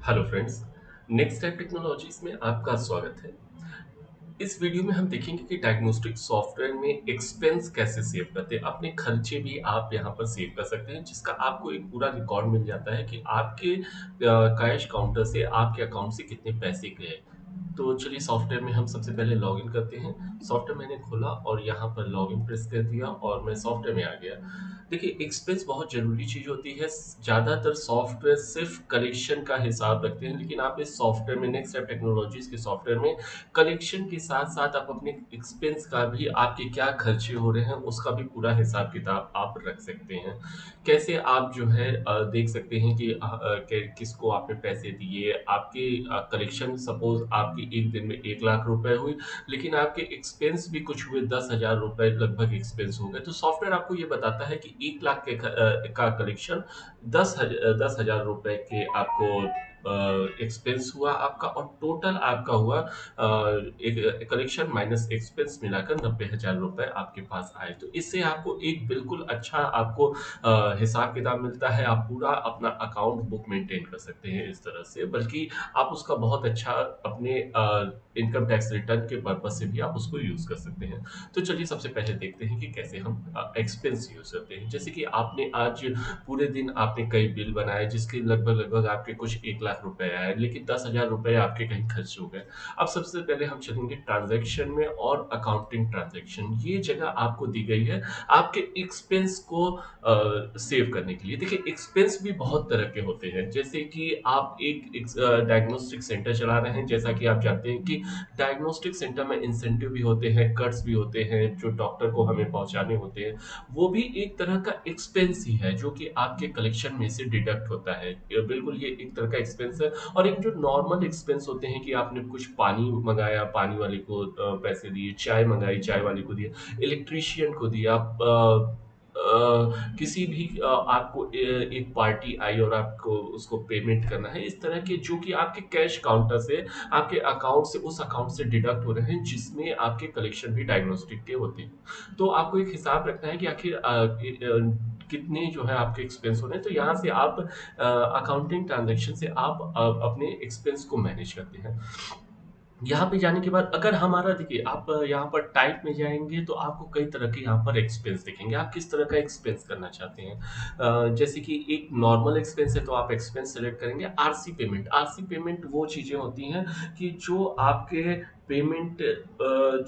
Hello friends. Next type technologies में आपका स्वागत है। इस वीडियो में हम देखेंगे कि डायग्नोस्टिक सॉफ्टवेयर में एक्सपेंस कैसे सेव करते हैं। अपने खर्चे भी आप यहाँ पर सेव कर सकते हैं, जिसका आपको एक पूरा रिकॉर्ड मिल जाता है कि आपके कैश काउंटर से आपके अकाउंट से कितने पैसे गए। तो चलिए सॉफ्टवेयर में हम सबसे पहले लॉगिन करते हैं। सॉफ्टवेयर मैंने खोला और यहाँ पर लॉगिन प्रेस कर दिया और मैं सॉफ्टवेयर में आ गया। देखिए, एक्सपेंस बहुत ज़रूरी चीज़ होती है। ज़्यादातर सॉफ्टवेयर सिर्फ कलेक्शन का हिसाब रखते हैं, लेकिन आप इस सॉफ्टवेयर में नेक्स्ट टाइप टेक्नोलॉजीज के सॉफ्टवेयर में कलेक्शन के साथ-साथ आप अपने एक्सपेंस का भी, आपके क्या खर्चे हो रहे हैं, उसका भी पूरा हिसाब-किताब आप रख सकते हैं। कैसे आप जो है देख सकते हैं कि किसको आपने पैसे दिए, आपके कलेक्शन सपोज़ आपकी एक दिन में 1 लाख रुपए हुई, लेकिन आपके एक्सपेंस भी कुछ हुए, 10,000 रुपए लगभग एक्सपेंस हो गए। तो सॉफ्टवेयर आपको ये बताता है कि 1 लाख का कलेक्शन 10,000 रुपए के आपको एक्सपेंस हुआ आपका, और टोटल आपका हुआ एक कलेक्शन माइनस एक्सपेंस मिलाकर 90,000 रुपए आपके पास आए। तो इससे आपको एक बिल्कुल अच्छा आपको हिसाब किताब मिलता है। आप पूरा अपना अकाउंट बुक मेंटेन कर सकते हैं इस तरह से, बल्कि आप उसका बहुत अच्छा अपने इनकम टैक्स रिटर्न के पर्पज से भी आप उसको यूज कर सकते हैं। तो चलिए सबसे पहले देखते हैं कि कैसे हम एक्सपेंस यूज करते हैं। जैसे कि आपने आज पूरे दिन आपने कई बिल बनाए, जिसके लगभग लगभग आपके कुछ 1 लाख रुपए आए, लेकिन 10,000 रुपए आपके कहीं खर्च हो गए। अब सबसे पहले हम चलेंगे ट्रांजैक्शन में, और अकाउंटिंग ट्रांजैक्शन ये जगह आपको दी गई है आपके एक्सपेंस को सेव करने के लिए। देखिए, एक्सपेंस भी बहुत तरह के होते हैं। जैसे कि आप एक डायग्नोस्टिक सेंटर चला रहे हैं, जैसा कि आप जानते हैं कि डायग्नोस्टिक सेंटर में इंसेंटिव भी होते हैं, कट्स भी होते हैं जो डॉक्टर को हमें पहुंचाने होते हैं। वो भी एक तरह का एक्सपेंस ही है, जो कि आपके कलेक्शन में से डिडक्ट होता है। बिल्कुल, ये एक तरह का एक्सपेंस है। और एक जो नॉर्मल एक्सपेंस होते हैं कि आपने कुछ पानी मंगाया, पानी वाले को पैसे दिए, चाय मंगाई, चाय वाले को दिए, इलेक्ट्रीशियन को दिया, किसी भी आपको एक पार्टी आई और आपको उसको पेमेंट करना है, इस तरह के जो कि आपके कैश काउंटर से, आपके अकाउंट से, उस अकाउंट से डिडक्ट हो रहे हैं, जिसमें आपके कलेक्शन भी डायग्नोस्टिक के होते हैं। तो आपको एक हिसाब रखना है कि आखिर कितने जो है आपके एक्सपेंस हो रहे हैं। तो यहाँ से आप अकाउंटिंग ट्रांजेक्शन से आप अपने एक्सपेंस को मैनेज करते हैं। यहाँ पे जाने के बाद अगर हमारा, देखिए, आप यहाँ पर टाइप में जाएँगे तो आपको कई तरह के यहाँ पर एक्सपेंस दिखेंगे। आप किस तरह का एक्सपेंस करना चाहते हैं? जैसे कि एक नॉर्मल एक्सपेंस है तो आप एक्सपेंस सेलेक्ट करेंगे। आरसी पेमेंट, आरसी पेमेंट वो चीज़ें होती हैं कि जो आपके पेमेंट,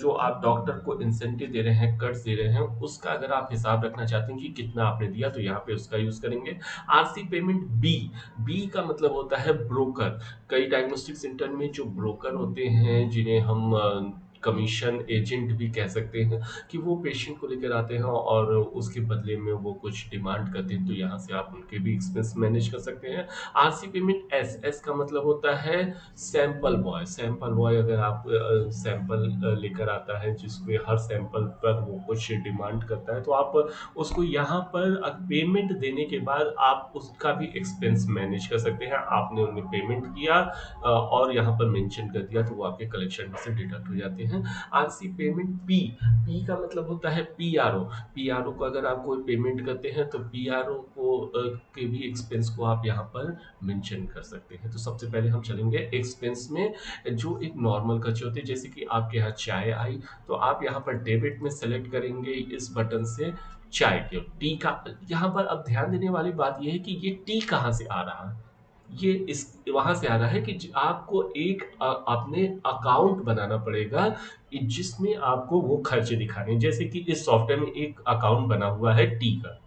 जो आप डॉक्टर को इंसेंटिव दे रहे हैं, कट्स दे रहे हैं, उसका अगर आप हिसाब रखना चाहते हैं कि कितना आपने दिया, तो यहाँ पे उसका यूज़ करेंगे। आरसी पेमेंट बी, बी का मतलब होता है ब्रोकर। कई डायग्नोस्टिक सेंटर में जो ब्रोकर होते हैं, जिन्हें हम कमीशन एजेंट भी कह सकते हैं, कि वो पेशेंट को लेकर आते हैं और उसके बदले में वो कुछ डिमांड करते हैं, तो यहाँ से आप उनके भी एक्सपेंस मैनेज कर सकते हैं। आरसी पेमेंट एस, एस का मतलब होता है सैंपल बॉय। सैंपल बॉय अगर आप सैंपल लेकर आता है, जिसमें हर सैंपल पर वो कुछ डिमांड करता है, तो आप उसको यहाँ पर पेमेंट देने के बाद आप उसका भी एक्सपेंस मैनेज कर सकते हैं। आपने उन्हें पेमेंट किया और यहाँ पर मेंशन कर दिया, तो वो आपके कलेक्शन में से डिडक्ट हो जाते हैं। आरसी पेमेंट पी, पी का मतलब होता है पीआरओ। पीआरओ को अगर आप कोई पेमेंट करते हैं, तो पीआरओ को के भी एक्सपेंस को आप यहाँ पर मेंशन कर सकते हैं। तो सबसे पहले हम चलेंगे एक्सपेंस में। जो एक नॉर्मल खर्चे होते हैं, जैसे कि आपके यहाँ चाय आई, तो आप यहाँ पर डेबिट में सेलेक्ट करेंगे इस बटन से चाय के टी का। यहाँ पर अब ध्यान देने वाली बात यह है कि ये टी कहाँ से आ रहा है। ये इस वहां से आ रहा है कि आपको एक अपने अकाउंट बनाना पड़ेगा, जिसमें आपको वो खर्चे दिखाने हैं। जैसे कि इस सॉफ्टवेयर में एक अकाउंट बना हुआ है टी का,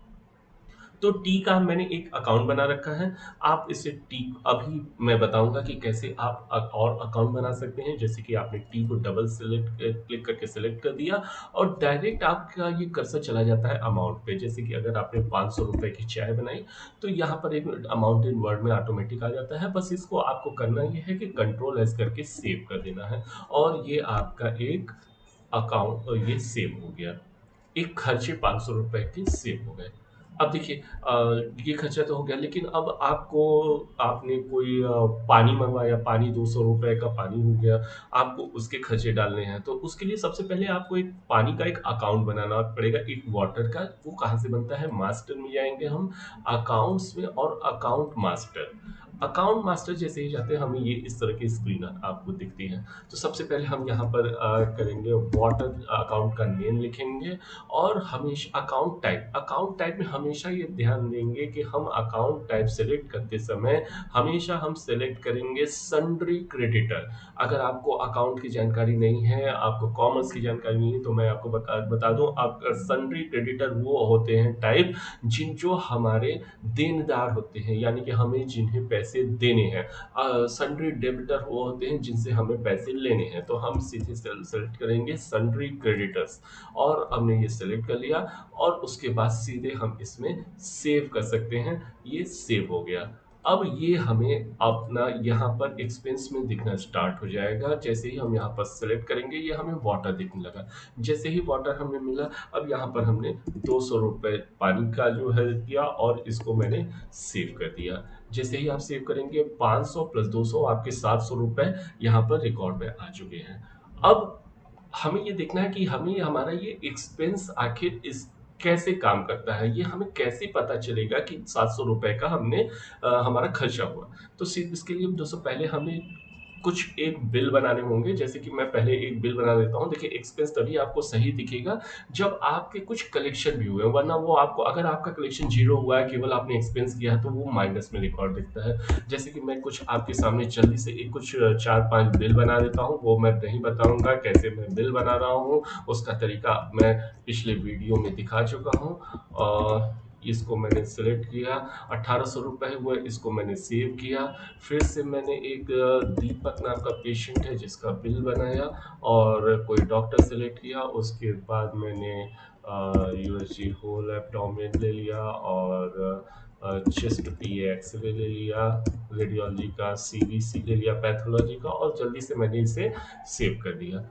तो टी का मैंने एक अकाउंट बना रखा है। आप इसे टी, अभी मैं बताऊंगा कि कैसे आप और अकाउंट बना सकते हैं। जैसे कि आपने टी को डबल सेलेक्ट क्लिक करके सेलेक्ट कर दिया, और डायरेक्ट आपका ये कर्सर चला जाता है अमाउंट पे। जैसे कि अगर आपने 500 रुपए की चाय बनाई, तो यहाँ पर एक अमाउंट इन वर्ड में ऑटोमेटिक आ जाता है। बस इसको आपको करना ये है कि कंट्रोल एस करके सेव कर देना है, और ये आपका एक अकाउंट ये सेव हो गया। एक खर्चे 500 रुपए के सेव हो गए। अब देखिए, ये खर्चा तो हो गया, लेकिन अब आपको, आपने कोई पानी मंगवाया, पानी 200 रुपए का पानी हो गया, आपको उसके खर्चे डालने हैं। तो उसके लिए सबसे पहले आपको एक पानी का एक अकाउंट बनाना पड़ेगा, एक वाटर का। वो कहाँ से बनता है? मास्टर में जाएंगे हम, अकाउंट्स में, और अकाउंट मास्टर। अकाउंट मास्टर जैसे ही जाते हैं हमें ये इस तरह की स्क्रीन आपको दिखती है। तो सबसे पहले हम यहाँ पर करेंगे वाटर अकाउंट का नेम लिखेंगे और हमेशा अकाउंट टाइप में हमेशा ये ध्यान देंगे कि हम अकाउंट टाइप सेलेक्ट करते समय हमेशा हम सेलेक्ट करेंगे सन्ड्री क्रेडिटर। अगर आपको अकाउंट की जानकारी नहीं है, आपको कॉमर्स की जानकारी नहीं है, तो मैं आपको बता दूं, आप सन्ड्री क्रेडिटर वो होते हैं टाइप जिन जो हमारे देनदार होते हैं, यानी कि हमें जिन्हें पैसे देने हैं। सन्ड्री डेबिटर वो होते हैं जिनसे हमें पैसे लेने हैं। तो हम सीधे सेलेक्ट करेंगे सन्ड्री क्रेडिटर्स और हमने ये सेलेक्ट कर लिया और उसके बाद सीधे हम इसमें सेव कर सकते हैं। ये सेव हो गया। अब ये हमें अपना यहाँ पर एक्सपेंस में दिखना स्टार्ट हो जाएगा। जैसे ही हम यहाँ पर सेलेक्ट करेंगे ये हमें वाटर दिखने लगा। जैसे ही वाटर हमें मिला, अब यहाँ पर हमने 200 रुपये पानी का जो है दिया और इसको मैंने सेव कर दिया। जैसे ही आप सेव करेंगे 500 प्लस 200 आपके 700 रुपये यहाँ पर रिकॉर्ड में आ चुके हैं। अब हमें ये देखना है कि हमें हमारा ये एक्सपेंस आखिर इस कैसे काम करता है, ये हमें कैसे पता चलेगा कि 700 रुपए का हमने हमारा खर्चा हुआ। तो सिर्फ इसके लिए दोस्तों पहले हमें कुछ एक बिल बनाने होंगे। जैसे कि मैं पहले एक बिल बना देता हूँ। देखिए एक्सपेंस तभी आपको सही दिखेगा जब आपके कुछ कलेक्शन भी हुए, वरना वो आपको, अगर आपका कलेक्शन जीरो हुआ है, केवल आपने एक्सपेंस किया है, तो वो माइनस में रिकॉर्ड दिखता है। जैसे कि मैं कुछ आपके सामने जल्दी से एक कुछ 4-5 बिल बना देता हूँ। वो मैं नहीं बताऊंगा कैसे मैं बिल बना रहा हूँ, उसका तरीका मैं पिछले वीडियो में दिखा चुका हूँ। और इसको मैंने सेलेक्ट किया, 1800 रुपये हुए, इसको मैंने सेव किया। फिर से मैंने एक दीपक नाम का पेशेंट है जिसका बिल बनाया और कोई डॉक्टर सेलेक्ट किया। उसके बाद मैंने यूएसजी होल एब्डोमेन ले लिया और चेस्ट पी एक्सरे ले लिया, रेडियोलॉजी का सीवीसी ले लिया, पैथोलॉजी का, और जल्दी से मैंने इसे सेव कर दिया।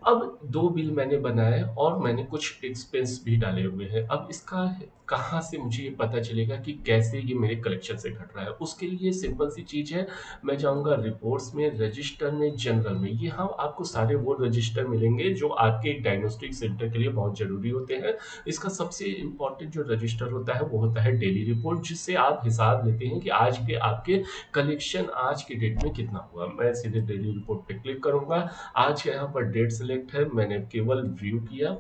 अब 2 बिल मैंने बनाए और मैंने कुछ एक्सपेंस भी डाले हुए हैं। अब इसका कहाँ से मुझे ये पता चलेगा कि कैसे ये मेरे कलेक्शन से घट रहा है? उसके लिए सिंपल सी चीज़ है, मैं जाऊँगा रिपोर्ट्स में, रजिस्टर में, जनरल में। यहाँ आपको सारे वो रजिस्टर मिलेंगे जो आपके एक डायग्नोस्टिक सेंटर के लिए बहुत ज़रूरी होते हैं। इसका सबसे इम्पोर्टेंट जो रजिस्टर होता है वो होता है डेली रिपोर्ट, जिससे आप हिसाब लेते हैं कि आज के आपके कलेक्शन आज की डेट में कितना हुआ। मैं सीधे डेली रिपोर्ट पे क्लिक करूँगा। आज का यहाँ पर डेट सेलेक्ट है, मैंने केवल व्यू किया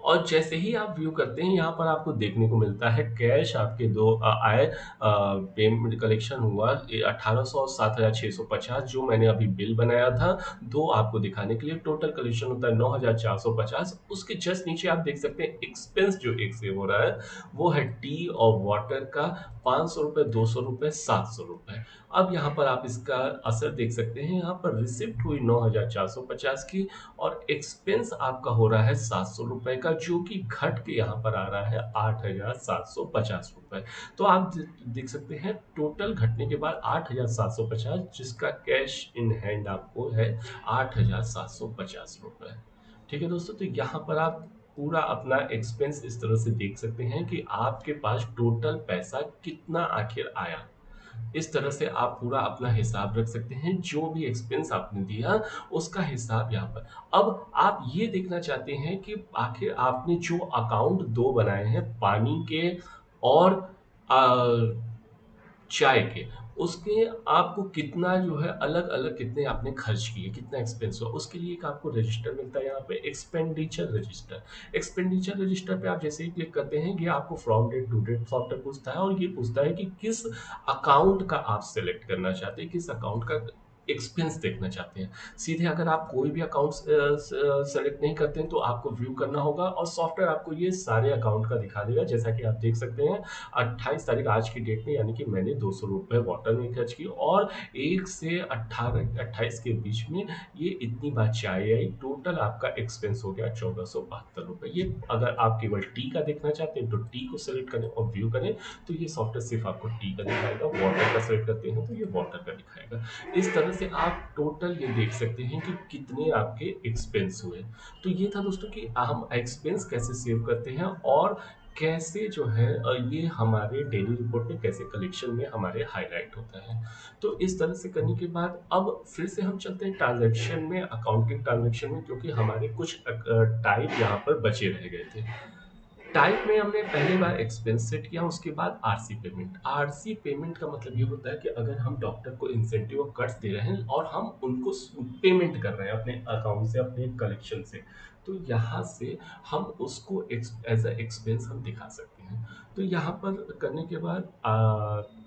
और जैसे ही आप व्यू करते हैं यहाँ पर आपको देखने को मिलता है कैश आपके दो आए, पेमेंट कलेक्शन हुआ 1800 और 7650 जो मैंने अभी बिल बनाया था। दो आपको दिखाने के लिए टोटल कलेक्शन होता है 9450। उसके जस्ट नीचे आप देख सकते हैं एक्सपेंस जो एक सेव हो रहा है वो है टी और वाटर का 500 रुपये, 200 रुपये, 700 रुपये। अब यहाँ पर आप इसका असर देख सकते हैं। यहाँ पर रिसिप्ट हुई 9450 की और एक्सपेंस आपका हो रहा है 700 रुपए का, जो कि घट के यहाँ पर आ रहा है 8750 रुपए। तो आप देख सकते हैं टोटल घटने के बाद 8750, जिसका कैश इन हैंड आपको है 8750 रुपए। ठीक है दोस्तों, तो यहाँ पर आप पूरा अपना एक्सपेंस इस तरह से देख सकते हैं कि आपके पास टोटल पैसा कितना आखिर आया। इस तरह से आप पूरा अपना हिसाब रख सकते हैं, जो भी एक्सपेंस आपने दिया उसका हिसाब यहाँ पर। अब आप ये देखना चाहते हैं कि आखिर आपने जो अकाउंट दो बनाए हैं, पानी के और चाय के, उसके आपको कितना जो है अलग-अलग कितने आपने खर्च किए, कितना एक्सपेंस हुआ, उसके लिए एक आपको रजिस्टर मिलता है यहाँ पे, एक्सपेंडिचर रजिस्टर। एक्सपेंडिचर रजिस्टर पे आप जैसे ही क्लिक करते हैं ये आपको from date to date software पूछता है और ये पूछता है कि किस अकाउंट का आप सेलेक्ट करना चाहते हैं, किस अकाउंट का एक्सपेंस देखना चाहते हैं। सीधे अगर आप कोई भी अकाउंट सेलेक्ट नहीं करते हैं तो आपको व्यू करना होगा और सॉफ्टवेयर आपको ये सारे अकाउंट का दिखा देगा। जैसा कि आप देख सकते हैं 28 तारीख आज की डेट में, यानी कि मैंने 200 रुपये वाटर में खर्च की और 1 से 28 के बीच में ये इतनी बार चाय आई। टोटल आपका एक्सपेंस हो गया 1472 रुपये। ये अगर आप केवल टी का देखना चाहते हैं तो टी को सेलेक्ट करें और व्यू करें तो ये सॉफ्टवेयर सिर्फ आपको टी का दिखाएगा। वाटर का सेलेक्ट करते हैं तो ये वाटर का दिखाएगा। इस तरह से आप टोटल ये देख सकते हैं कि कितने आपके एक्सपेंस हुए। तो ये था दोस्तों कि हम एक्सपेंस कैसे सेव करते हैं और कैसे जो है ये हमारे डेली रिपोर्ट में कैसे कलेक्शन में हमारे हाईलाइट होता है। तो इस तरह से करने के बाद अब फिर से हम चलते हैं ट्रांजैक्शन में, अकाउंटिंग ट्रांजैक्शन में, क्योंकि हमारे कुछ टाइप यहाँ पर बचे रह गए थे। टाइप में हमने पहली बार एक्सपेंस सेट किया, उसके बाद आरसी पेमेंट। आरसी पेमेंट का मतलब ये होता है कि अगर हम डॉक्टर को इंसेंटिव और कट्स दे रहे हैं और हम उनको पेमेंट कर रहे हैं अपने अकाउंट से, अपने कलेक्शन से, तो यहाँ से हम उसको एज अ एक्सपेंस हम दिखा सकते हैं। तो यहाँ पर करने के बाद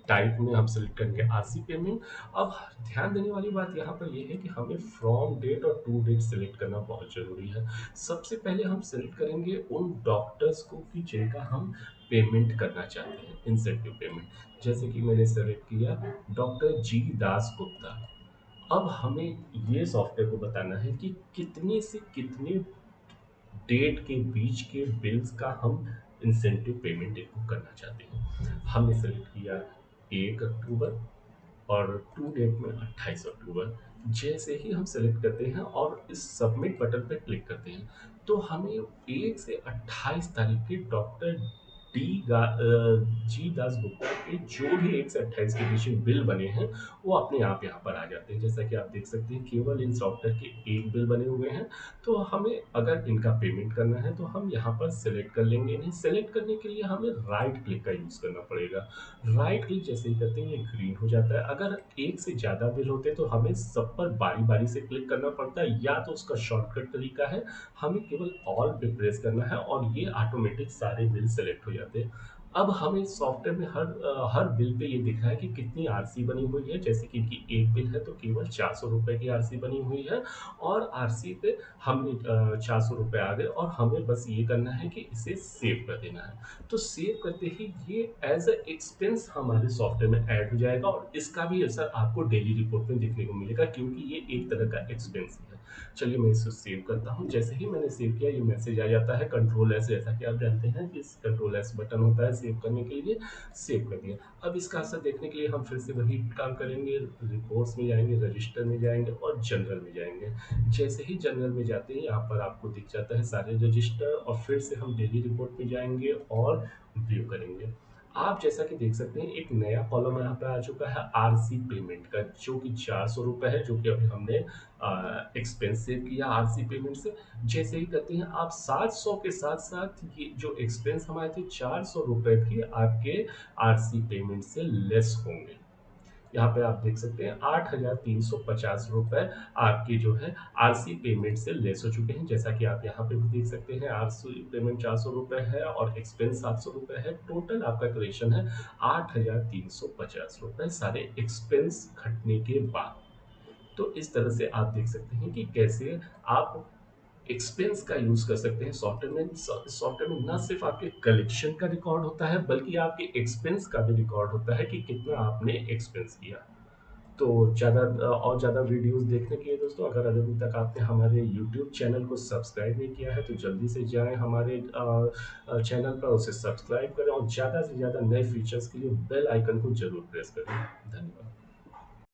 टाइप में हम सेलेक्ट करेंगे आरसी पेमेंट। अब ध्यान देने वाली बात यहाँ पर यह है कि हमें फ्रॉम डेट और टू डेट सेलेक्ट करना बहुत जरूरी है। सबसे पहले हम सेलेक्ट करेंगे उन डॉक्टर्स को कि जिनका हम पेमेंट करना चाहते हैं, इंसेंटिव पेमेंट। जैसे कि मैंने सेलेक्ट किया डॉक्टर जी दास गुप्ता। अब हमें ये सॉफ्टवेयर को बताना है कि कितने से कितने डेट के बीच के बिल्स का हम इंसेंटिव पेमेंट इनको करना चाहते हैं। हमने सेलेक्ट किया 1 अक्टूबर और टू डेट में 28 अक्टूबर। जैसे ही हम सेलेक्ट करते हैं और इस सबमिट बटन पर क्लिक करते हैं, तो हमें 1 से 28 तारीख के डॉक्टर जी दास गुप्ता के जो भी 1 से 28 के बीच में बिल बने हैं, वो अपने आप यहाँ पर आ जाते हैं। जैसा कि आप देख सकते हैं केवल इन सॉफ्टवेयर के एक बिल बने हुए हैं। तो हमें अगर इनका पेमेंट करना है तो हम यहाँ पर सेलेक्ट कर लेंगे। इन्हें सेलेक्ट करने के लिए हमें राइट क्लिक का यूज़ करना पड़ेगा। राइट क्लिक जैसे ही करते हैं ये ग्रीन हो जाता है। अगर एक से ज़्यादा बिल होते हैं तो हमें सब पर बारी बारी से क्लिक करना पड़ता है, या तो उसका शॉर्टकट तरीका है हमें केवल ऑल पे प्रेस करना है और ये ऑटोमेटिक सारे बिल सेलेक्ट हो जाते हैं। अब हमें सॉफ्टवेयर में हर बिल पे ये दिख रहा है कि कितनी आरसी बनी हुई है। जैसे कि इनकी एक बिल है तो केवल 400 रुपए की आरसी बनी हुई है, और आरसी पे हमने 400 रुपए आ गए और हमें बस ये करना है कि इसे सेव कर देना है। तो सेव करते ही ये एज अ एक्सपेंस हमारे सॉफ्टवेयर में ऐड हो जाएगा, और इसका भी असर आपको डेली रिपोर्ट में देखने को मिलेगा, क्योंकि ये एक तरह का एक्सपेंस है। चलिए मैं इसे सेव करता हूँ। जैसे ही मैंने सेव किया ये मैसेज आ जाता है कंट्रोल एस, जैसा कि आप जानते हैं कि इस कंट्रोल एस बटन होता है सेव करने के लिए। सेव कर दिया। अब इसका असर देखने के लिए हम फिर से वही काम करेंगे, रिपोर्ट्स में जाएंगे, रजिस्टर में जाएंगे और जनरल में जाएंगे। जैसे ही जनरल में जाते हैं यहाँ पर आपको दिख जाता है सारे रजिस्टर, और फिर से हम डेली रिपोर्ट में जाएंगे और व्यू करेंगे। आप जैसा कि देख सकते हैं एक नया कॉलम यहाँ पे आ चुका है आरसी पेमेंट का, जो कि 400 रुपए है, जो कि अभी हमने एक्सपेंसिव किया आरसी पेमेंट से। जैसे ही करते हैं आप 700 के साथ साथ ये जो एक्सपेंस हमारे थे 400 रुपए भी आपके आरसी पेमेंट से लेस होंगे। यहाँ पे आप देख सकते हैं 8,350 रुपए आपकी जो है आरसी पेमेंट से लेस हो चुके हैं। जैसा कि आप यहाँ पे भी देख सकते हैं आरसी पेमेंट 400 रुपए है और एक्सपेंस 700 रुपए है। टोटल आपका कलेक्शन है 8,350 रुपए सारे एक्सपेंस घटने के बाद। तो इस तरह से आप देख सकते हैं कि कैसे आप एक्सपेंस का यूज कर सकते हैं सॉफ्टवेयर में। सॉफ्टवेयर में ना सिर्फ आपके कलेक्शन का रिकॉर्ड होता है, बल्कि आपके एक्सपेंस का भी रिकॉर्ड होता है कि कितना आपने एक्सपेंस किया। तो ज़्यादा और ज़्यादा वीडियोस देखने के लिए दोस्तों, अगर अभी तक आपने हमारे यूट्यूब चैनल को सब्सक्राइब नहीं किया है तो जल्दी से जाएं हमारे चैनल पर, उसे सब्सक्राइब करें और ज़्यादा से ज़्यादा नए फीचर्स के लिए बेल आइकन को जरूर प्रेस करें। धन्यवाद।